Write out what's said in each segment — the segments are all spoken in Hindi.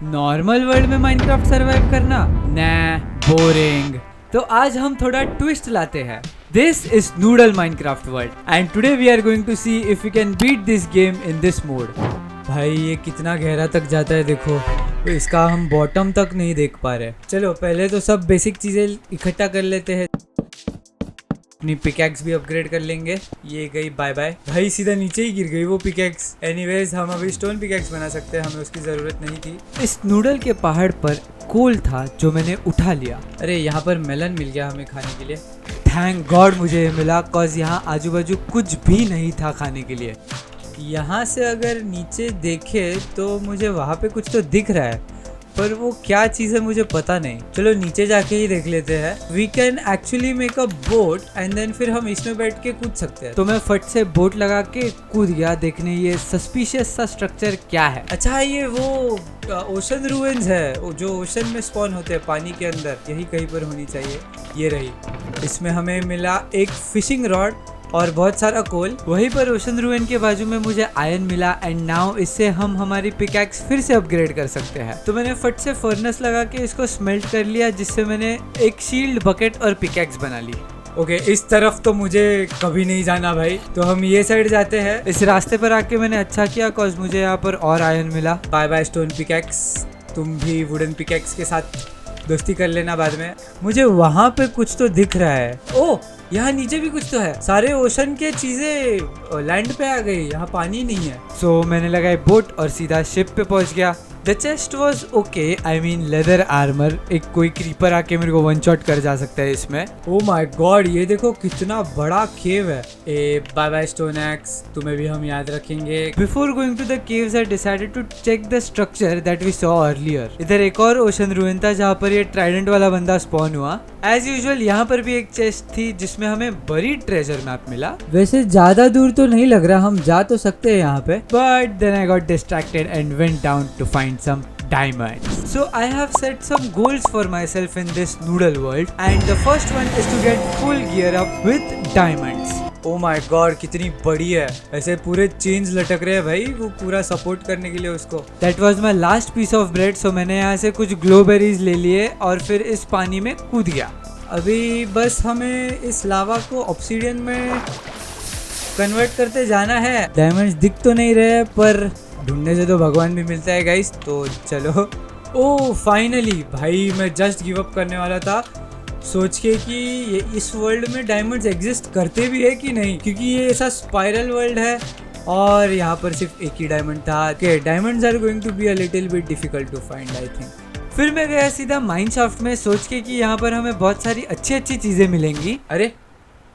नॉर्मल वर्ल्ड में माइनक्राफ्ट सरवाइव करना ना, बोरिंग। तो आज हम थोड़ा ट्विस्ट लाते हैं। This is noodle Minecraft world and today we are going to see if we can beat this game in this mode. भाई ये कितना गहरा तक जाता है देखो, तो इसका हम बॉटम तक नहीं देख पा रहे। चलो पहले तो सब बेसिक चीजें इकट्ठा कर लेते हैं। अपनी पिकैक्स भी अपग्रेड कर लेंगे। ये गई बाय बाय। भाई सीधा नीचे ही गिर गई वो पिकैक्स। एनीवेज हम अभी स्टोन पिकैक्स बना सकते हैं, हमें उसकी जरूरत नहीं थी। इस नूडल के पहाड़ पर कोल था जो मैंने उठा लिया। अरे यहाँ पर मेलन मिल गया हमें खाने के लिए। थैंक गॉड मुझे ये मिला, कॉज यहाँ आजू बाजू कुछ भी नहीं था खाने के लिए। यहाँ से अगर नीचे देखे तो मुझे वहाँ पे कुछ तो दिख रहा है, पर वो क्या चीज़ है मुझे पता नहीं। चलो नीचे जाके ही देख लेते हैं। We can actually make a boat and then फिर हम इसमें बैठ के कूद सकते हैं। तो मैं फट से बोट लगा के कूद गया देखने ये सस्पिशियस सा स्ट्रक्चर क्या है। अच्छा ये वो ओशन रूइंस है जो ओशन में स्पॉन होते हैं पानी के अंदर, यही कहीं पर होनी चाहिए। ये रही। इसमें हमें मिला एक फिशिंग रॉड और बहुत सारा कोल। वहीं पर ओशन रूइन के बाजू में मुझे आयरन मिला एंड नाउ इससे हम हमारी पिकैक्स फिर से अपग्रेड कर सकते हैं। तो मैंने फट से फर्नेस लगा के इसको स्मेल्ट कर लिया, जिससे मैंने एक शील्ड, बकेट और पिकैक्स बना ली। ओके, इस तरफ तो मुझे कभी नहीं जाना भाई, तो हम ये साइड जाते हैं। इस रास्ते पर आके मैंने अच्छा किया कॉज मुझे यहाँ पर और आयरन मिला। बाय बाय स्टोन पिकैक्स, तुम भी वुडन पिकैक्स के साथ दोस्ती कर लेना बाद में। मुझे वहाँ पे कुछ तो दिख रहा है। ओह यहाँ नीचे भी कुछ तो है। सारे ओशन के चीजें लैंड पे आ गई, यहाँ पानी नहीं है। सो मैंने लगाई बोट और सीधा शिप पे पहुंच गया। The chest was okay, I mean leather armour. एक कोई क्रीपर आके मेरे को वन शॉट कर जा सकता है इसमें। ओ माय गॉड, ये देखो कितना बड़ा केव है। A bye bye stone axe, तुम्हें भी हम याद रखेंगे। Before going to the caves I decided to check the structure that we saw earlier. इधर एक और ओशन रूइन था जहाँ पर ये ट्राइडेंट वाला बंदा स्पॉन हुआ। एज यूजुअल यहाँ पर भी एक चेस्ट थी जिसमें हमें बरीड ट्रेजर मैप मिला। वैसे ज्यादा दूर तो नहीं लग रहा, हम जा तो सकते हैं यहाँ पे, but then I got distracted and went down to find some diamonds. So I have set some goals for myself in this noodle world and the first one is to get full gear up with diamonds. Oh my god, कितनी बड़ी है। ऐसे पूरे चेन्स लटक रहे हैं भाई, वो पूरा सपोर्ट करने के लिए उसको। That was my last piece of bread, so मैंने यहाँ से कुछ ग्लोबेरीज ले लिए और फिर इस पानी में कूद गया। अभी बस हमें इस लावा को ऑब्सीडियन में कन्वर्ट करते जाना है। डायमंड्स दिख तो नहीं रहे पर ढूंढने से तो भगवान भी मिलता है गाइस, तो चलो। ओह फाइनली भाई, मैं जस्ट गिव अप करने वाला था सोच के कि ये इस वर्ल्ड में डायमंड्स एग्जिस्ट करते भी है कि नहीं, क्योंकि ये ऐसा स्पाइरल वर्ल्ड है और यहाँ पर सिर्फ एक ही डायमंड था। के diamonds are going to be a little bit difficult to find I think. फिर मैं गया सीधा माइन शाफ्ट में सोच के कि यहाँ पर हमें बहुत सारी अच्छी अच्छी चीजें मिलेंगी। अरे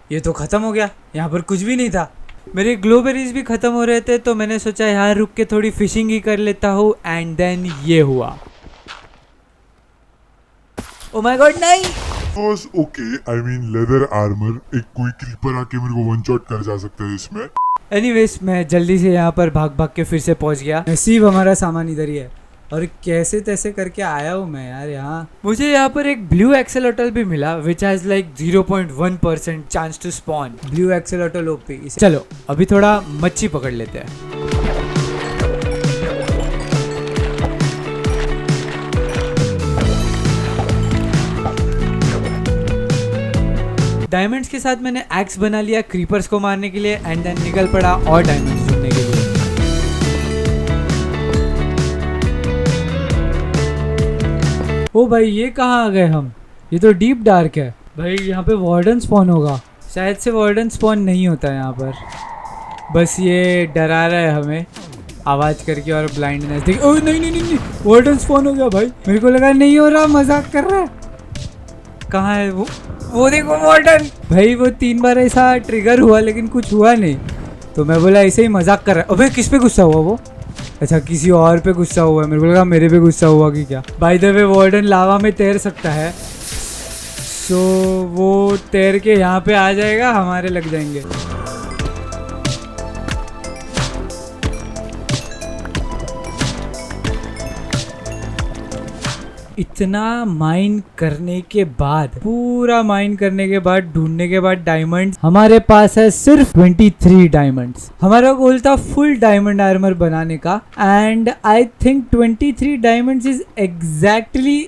ये तो खत्म हो गया, यहाँ पर कुछ भी नहीं था। मेरे ग्लोबेरीज भी खत्म हो रहे थे, तो मैंने सोचा यहाँ रुक के थोड़ी फिशिंग ही कर लेता हूँ एंड देन ये हुआ। ओ माय गॉड नहीं। was okay, I mean leather armor, एक कोई क्रीपर आके मेरे को वन शॉट कर जा सकता है इसमें। एनीवेज मैं जल्दी से यहाँ पर भाग भाग के फिर से पहुँच गया। नसीब हमारा सामान इधर ही है और कैसे तैसे करके आया हूँ मैं यार यहाँ। मुझे यहाँ पर एक ब्लू एक्सेलोटल भी मिला which has like 0.1% chance to spawn. Blue axolotl OP. चलो अभी थोड़ा मच्छी पकड़ लेते हैं। डायमंड्स के साथ मैंने एक्स बना लिया क्रीपर्स को मारने के लिए एंड देन निकल पड़ा और डायमंड्स ढूंढने के लिए। ओ भाई ये कहाँ आ गए हम, ये तो डीप डार्क है भाई। यहाँ पे वार्डन स्पॉन होगा, शायद से वार्डन स्पॉन नहीं होता है यहाँ पर, बस ये डरा रहा है हमें आवाज करके और ब्लाइंडनेस देख। ओह नहीं नहीं नहीं, वार्डन स्पॉन हो गया भाई। मेरे को लगा नहीं हो रहा, मजाक कर रहा है। कहाँ है वो देखो वार्डन। भाई वो 3 बार ऐसा ट्रिगर हुआ लेकिन कुछ हुआ नहीं, तो मैं बोला ऐसे ही मजाक कर रहा है। अबे किस पे गुस्सा हुआ वो? अच्छा किसी और पे गुस्सा हुआ है, मेरे को लगा मेरे पे गुस्सा हुआ कि क्या। बाय द वे वार्डन लावा में तैर सकता है, सो वो तैर के यहाँ पे आ जाएगा, हमारे लग जाएंगे। इतना माइन करने के बाद, पूरा माइन करने के बाद, ढूंढने के बाद डायमंड्स, हमारे पास है सिर्फ 23 डायमंड्स। हमारा गोल था फुल डायमंड आर्मर बनाने का and I think 23 diamonds is exactly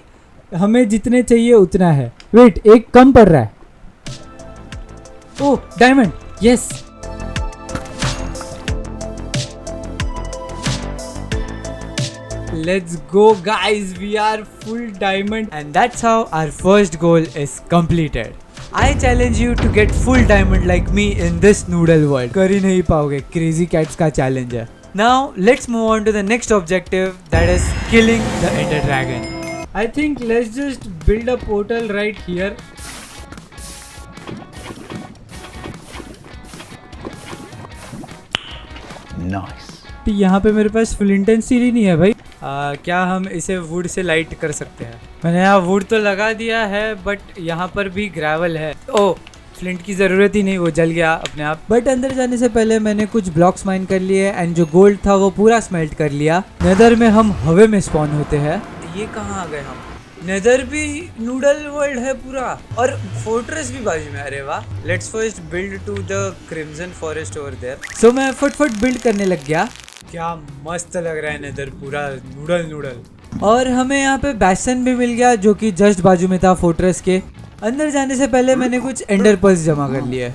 हमें जितने चाहिए उतना है। वेट, एक कम पड़ रहा है। Oh, diamond, yes. Let's go guys, we are full diamond and that's how our first goal is completed. I challenge you to get full diamond like me in this noodle world. कर ही नहीं पाओगे, crazy cats का challenge है। Now let's move on to the next objective, that is killing the ender dragon. I think let's just build a portal right here. Nice. यहाँ पे मेरे पास फ्लिंट एंड स्टील ही नहीं है भाई। क्या हम इसे वुड से लाइट कर सकते हैं? मैंने यहाँ वुड तो लगा दिया है बट यहाँ पर भी ग्रेवल है। ओह, फ्लिंट की ज़रूरत ही नहीं, वो जल गया अपने आप। बट अंदर जाने से पहले मैंने कुछ ब्लॉक्स माइन कर लिए एंड जो गोल्ड था वो पूरा स्मेल्ट कर लिया। नेदर में हम हवे में स्पॉन होते हैं। ये कहाँ आ गए हम? नेदर भी नूडल वर्ल्ड है पूरा और फोर्ट्रेस भी बाजू में। अरे वाह, let's first build to the crimson forest over there. So मैं फटफट बिल्ड करने लग गया। क्या मस्त लग रहा है नेदर, पूरा नूडल नूडल। और हमें यहाँ पे बैसन भी मिल गया जो कि जस्ट बाजू में था फोर्ट्रेस के। अंदर जाने से पहले मैंने कुछ एंडर पर्ल्स जमा कर लिए।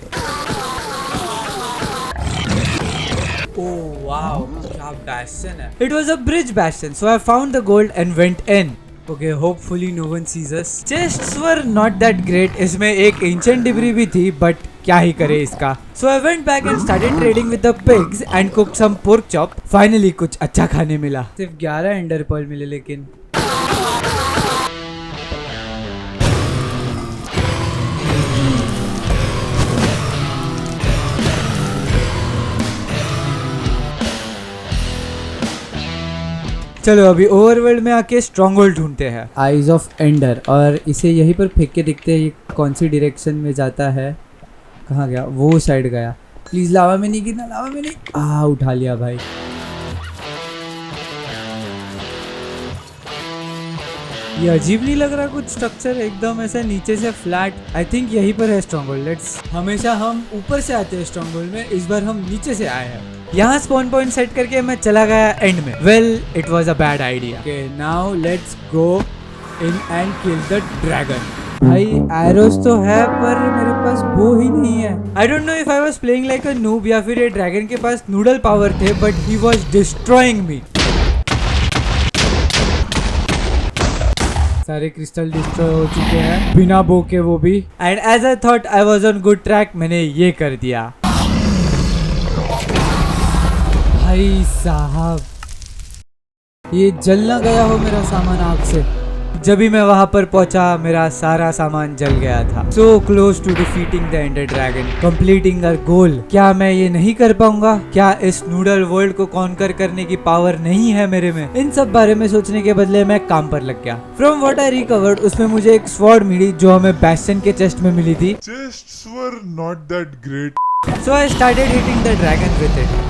ओह वाओ, क्या बैसन है। It was a bridge bastion, so I found the gold and went in. Okay, hopefully no one sees us. Chests were not that great. इसमें एक ancient debris भी थी, but क्या ही करे इसका। So I went back and started trading with the pigs and cooked some pork chop. Finally कुछ अच्छा खाने मिला। सिर्फ 11 एंडर पर्ल मिले लेकिन। चलो अभी ओवरवर्ल्ड में आके स्ट्रॉन्ग होल्ड ढूंढते हैं। आइज ऑफ एंडर, और इसे यहीं पर फेंक के देखते हैं ये कौन सी डायरेक्शन में जाता है। कहाँ गया? वो साइड गया। प्लीज लावा में नहीं गिरना, लावा में नहीं। उठा लिया भाई। ये अजीब नहीं लग रहा कुछ स्ट्रक्चर, एकदम ऐसा नीचे से फ्लैट। आई थिंक यहीं पर है स्ट्रॉन्ग होल्ड। लेट्स, हमेशा हम ऊपर से आते हैं स्ट्रॉन्ग होल्ड में, इस बार हम नीचे से आए हैं। यहाँ स्पॉन पॉइंट सेट करके मैं चला गया एंड में। Well, it was a bad idea. Okay, now let's go in and kill the dragon. भाई एरोस तो है पर मेरे पास वो ही नहीं है। I don't know if I was playing like a noob या फिर ये ड्रैगन के पास नूडल पावर थे, बट ही वाज डिस्ट्रॉइंग मी। सारे क्रिस्टल डिस्ट्रॉय हो चुके हैं बिना बो के, वो भी। And as I thought I was on good track, मैंने ये कर दिया। भाई साहब, ये जल ना गया हो मेरा सामान आग से। जब भी मैं वहां पर पहुंचा मेरा सारा सामान जल गया था। So close to defeating the Ender Dragon, completing our goal. क्या मैं ये नहीं कर पाऊंगा? क्या इस नूडल वर्ल्ड को कॉन्कर करने की पावर नहीं है मेरे में? इन सब बारे में सोचने के बदले मैं काम पर लग गया। फ्रॉम व्हाट आई रिकवर्ड, उसमें मुझे एक स्वॉर्ड मिली जो हमें बैस्टन के चेस्ट में मिली थी। Chests were not that great. So I started hitting the dragon with it.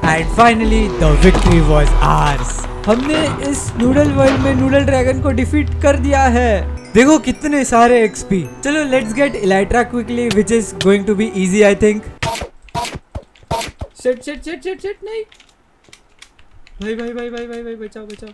And finally the victory was ours. हमने इस नूडल वर्ल्ड में नूडल ड्रैगन को डिफीट कर दिया है। देखो कितने सारे एक्सपी। चलो let's get elytra quickly, which is going to be easy I think. Shit shit shit shit shit, नहीं भाई भाई भाई भाई भाई भाई, बचाओ बचाओ।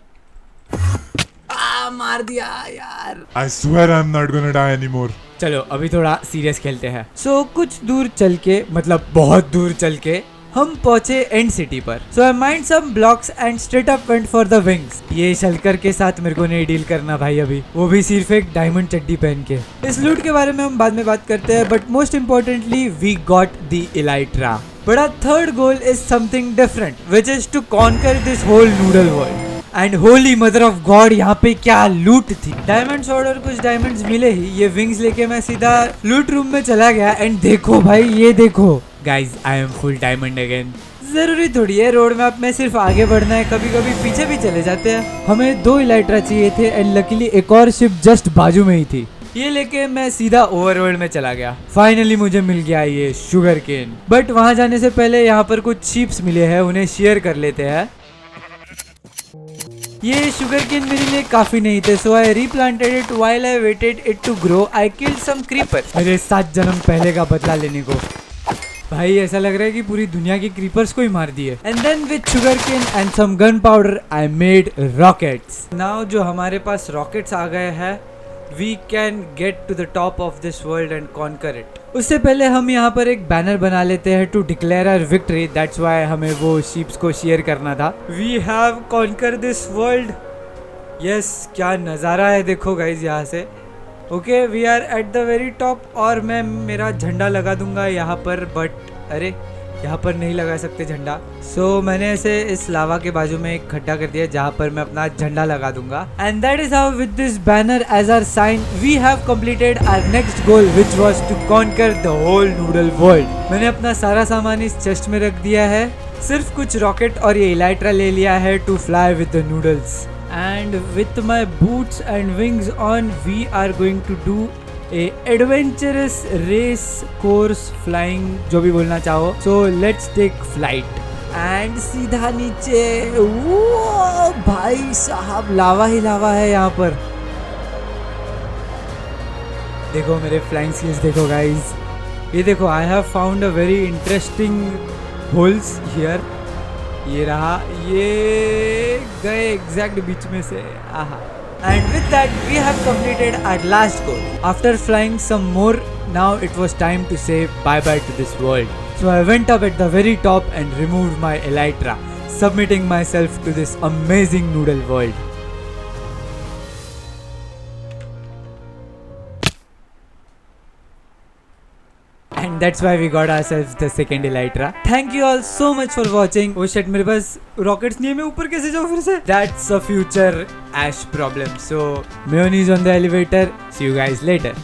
मार दिया यार। I swear I'm not gonna die anymore. चलो अभी थोड़ा सीरियस खेलते हैं। सो कुछ दूर चल के, मतलब बहुत दूर चल के, हम पहुंचे एंड सिटी पर। So I mined some blocks and straight up went for the wings. ये शलकर के साथ मेरे को नहीं डील करना भाई अभी, वो भी सिर्फ एक डायमंड चड्डी पहन के। इस लूट के बारे में हम बाद में बात करते हैं, but most importantly we got the elytra. But our third goal is something different, which is to conquer this whole noodle world. And holy mother of God, यहाँ पे क्या लूट थी। डायमंड स्वॉर्ड और कुछ डायमंड्स मिले ही। ये विंग्स लेके मैं सीधा लूट रूम में चला गया एंड देखो भाई, ये देखो guys, I am full diamond again. जरूरी थोड़ी है रोड मैप में सिर्फ आगे बढ़ना है, कभी कभी पीछे भी चले जाते हैं। हमें 2 इलाइट्रा चाहिए थे एंड लकीली एक और शिप जस्ट बाजू में ही थी। ये लेके मैं सीधा ओवरवर्ल्ड में चला गया। फाइनली मुझे मिल गया ये शुगर केन। बट वहां जाने से पहले यहाँ पर कुछ शीप्स मिले हैं, उन्हें शेयर कर लेते हैं। ये शुगर केन मेरे लिए काफी नहीं थे, so I replanted it while I waited it to grow. I killed some creeper. मेरे 7 जन्म पहले का बदला लेने को। भाई ऐसा लग रहा है कि पूरी दुनिया के क्रीपर्स को ही मार दिए। And then with sugar cane and some gunpowder I made rockets. Now जो हमारे पास रॉकेट्स आ गए हैं, we can get to the top of this world and conquer it. उससे पहले हम यहाँ पर एक बैनर बना लेते हैं to declare our victory. That's why हमें वो शीप्स को शेयर करना था। We have conquer this world. Yes, क्या नज़ारा है देखो गाइज यहाँ से। Okay, we are at the very top. और मैं मेरा झंडा लगा दूंगा यहाँ पर, बट अरे यहाँ पर नहीं लगा सकते झंडा। सो मैंने ऐसे इस लावा के बाजू में एक खड्डा कर दिया जहाँ पर मैं अपना झंडा लगा दूंगा। And that is how with this banner as our sign we have completed our next goal which was to conquer the whole noodle world. मैंने अपना सारा सामान इस चेस्ट में रख दिया है, सिर्फ कुछ रॉकेट और ये इलाइट्रा ले लिया है to fly with the noodles. And with my boots and wings on, we are going to do a adventurous race course flying, जो भी बोलना चाहो। So let's take flight and सीधा नीचे। वो भाई साहब, लावा ही लावा है यहाँ पर। देखो मेरे फ्लाइंग स्किल्स देखो गाइज। ये देखो, I have found a very interesting holes here. ये रहा, ये गए एग्जैक्ट बीच में से। आहा। And with that we have completed our last goal. After flying some more, now it was time to say bye bye to this world. So I went up at the very top and removed my elytra, submitting myself to this amazing noodle world. And that's why we got ourselves the second elytra. Thank you all so much for watching. Oh shit, मेरे पास rockets नहीं है, मैं ऊपर कैसे जाऊँ फिर से? That's a future Ash problem. So mayonnaise on the elevator. See you guys later.